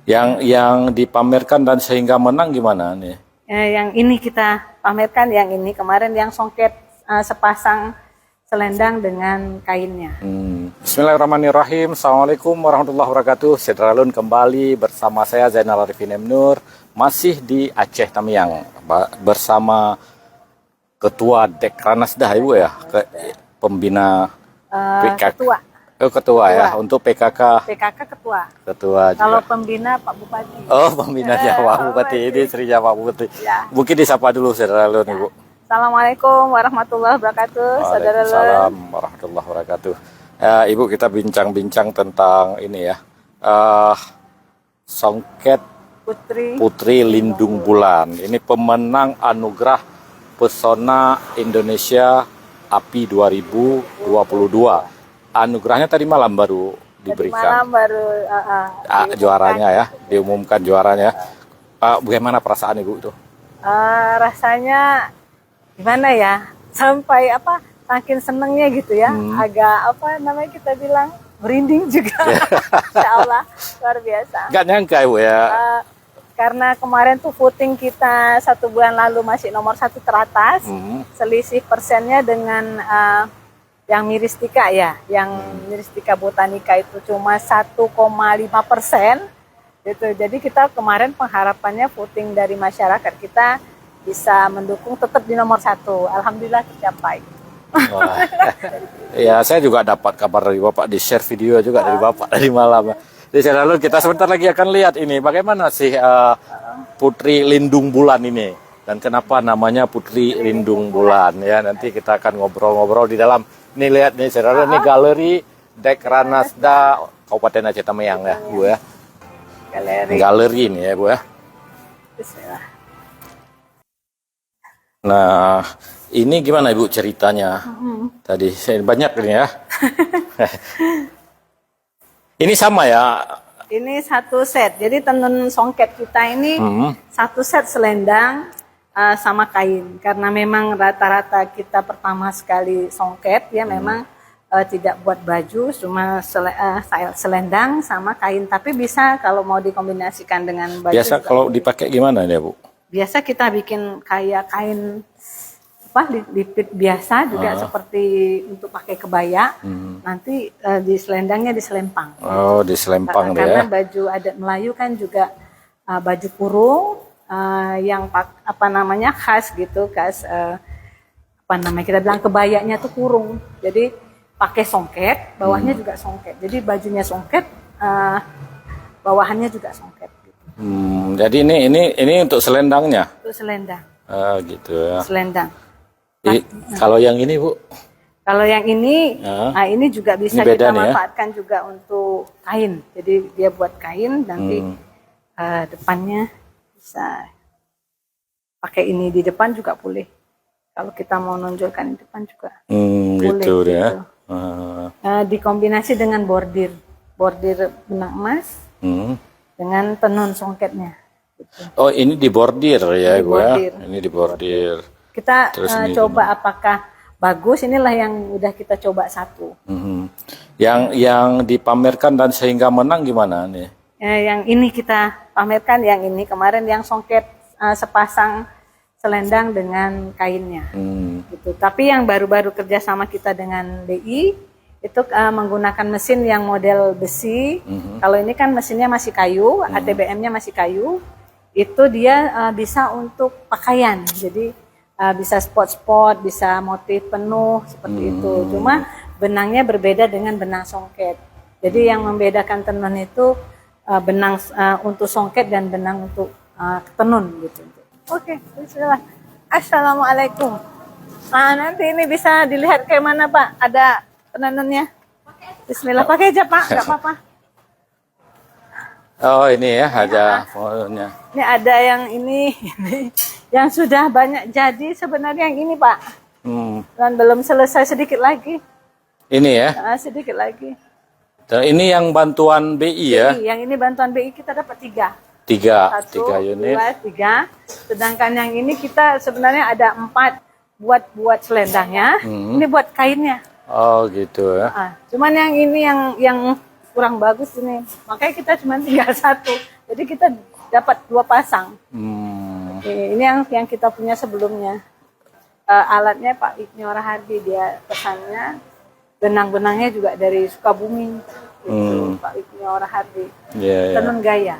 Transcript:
Yang dipamerkan dan sehingga menang gimana nih? Yang ini kita pamerkan, yang ini kemarin yang songket sepasang selendang dengan kainnya. Bismillahirrahmanirrahim. Assalamualaikum warahmatullahi wabarakatuh. Sedralun kembali bersama saya Zainal Arifin M. Nur, masih di Aceh Tamiang bersama Ketua Dekranasda Ibu ya, pembina Ketua. Ketua ya, untuk PKK ketua. Ketua juga. Kalau pembina Pak Bupati. Oh, pembinanya Pak Bupati. Ini istrinya Pak Bupati. Ya. Mungkin disapa dulu Sedralun Ibu. Assalamualaikum warahmatullahi wabarakatuh. Waalaikumsalam warahmatullahi wabarakatuh. Ibu, kita bincang-bincang tentang ini ya, songket Putri Lindung Bulan. Ini pemenang anugerah Pesona Indonesia API 2022. Anugerahnya tadi malam baru diberikan. Tadi malam baru juaranya ya, diumumkan juaranya. Bagaimana perasaan Ibu itu? Rasanya gimana ya? Sampai saking senengnya gitu ya. Agak kita bilang merinding juga. Insya Allah luar biasa. Gak nyangka Ibu ya. Karena kemarin tuh voting kita 1 bulan lalu masih nomor 1 teratas. Selisih persennya dengan yang Miristika ya, yang Miristika Botanika itu cuma 1,5%, gitu. Jadi kita kemarin pengharapannya voting dari masyarakat kita bisa mendukung tetap di nomor 1. Alhamdulillah tercapai. Ya, saya juga dapat kabar dari Bapak, di share video juga dari Bapak dari malam. Jadi lalu kita sebentar lagi akan lihat ini bagaimana sih Putri Lindung Bulan ini dan kenapa namanya Putri Lindung Bulan ya. Nanti kita akan ngobrol-ngobrol di dalam. Nih lihat nih saudara, ini galeri Dekranasda Kabupaten Aceh Tamiang ya Bu ya. Galeri ini ya Bu ya. Bismillah. Nah, ini gimana Ibu ceritanya? Tadi banyak ini ya. Ini sama ya? Ini 1 set. Jadi tenun songket kita ini 1 set selendang sama kain. Karena memang rata-rata kita pertama sekali songket ya, memang tidak buat baju, cuma selendang sama kain. Tapi bisa kalau mau dikombinasikan dengan baju. Biasa kalau dipakai gimana ya Bu? Biasa kita bikin kayak kain lipit biasa juga, seperti untuk pakai kebaya. Nanti di selendangnya diselempang. Oh, diselempang karena ya. Baju adat Melayu kan juga baju kurung yang khas gitu, khas kita bilang kebayanya tuh kurung. Jadi pakai songket, bawahnya juga songket. Jadi bajunya songket, bawahannya juga songket. Gitu. Jadi ini untuk selendangnya. Untuk selendang. Gitu ya. Selendang. Kalau yang ini Bu? Kalau yang ini, ini juga bisa ini kita nih, manfaatkan juga untuk kain. Jadi dia buat kain, nanti depannya bisa pakai ini di depan juga boleh. Kalau kita mau nonjolkan di depan juga boleh. Gitu ya. Dikombinasi dengan bordir benang emas dengan tenun songketnya. Gitu. Oh, ini dibordir ya Ibu ya. Ini dibordir. Kita coba apakah bagus. Inilah yang udah kita coba 1. Yang dipamerkan dan sehingga menang gimana nih? Yang ini kita pamerkan, yang ini kemarin yang songket sepasang selendang dengan kainnya. Gitu. Tapi yang baru-baru kerjasama kita dengan BI itu menggunakan mesin yang model besi. Kalau ini kan mesinnya masih kayu, ATBM-nya masih kayu. Itu dia bisa untuk pakaian. Jadi bisa spot-spot, bisa motif penuh seperti itu. Cuma benangnya berbeda dengan benang songket. Jadi yang membedakan tenun itu benang untuk songket dan benang untuk tenun gitu. Oke, bismillah. Assalamualaikum. Nanti ini bisa dilihat kayak mana Pak? Ada penenunnya? Bismillah, pakai aja Pak, nggak apa-apa. Oh ini ya, ada fotonya. Ini ada yang ini yang sudah banyak jadi sebenarnya yang ini Pak. Dan belum selesai, sedikit lagi. Ini ya? Sedikit lagi. Dan ini yang bantuan BI ya? Yang ini bantuan BI kita dapat 3. 3 unit. 1, 2, 3. Sedangkan yang ini kita sebenarnya ada 4 buat selendangnya. Ini buat kainnya. Oh gitu ya. Cuman yang ini yang kurang bagus ini. Makanya kita cuma tinggal 1. Jadi kita dapat 2 pasang. Hmm. Ini yang kita punya sebelumnya. Alatnya Pak Ibni Orahardi, dia pesannya. Benang-benangnya juga dari Sukabumi. Gitu, Pak Ibni Orahardi. Yeah, yeah. Tenun gaya.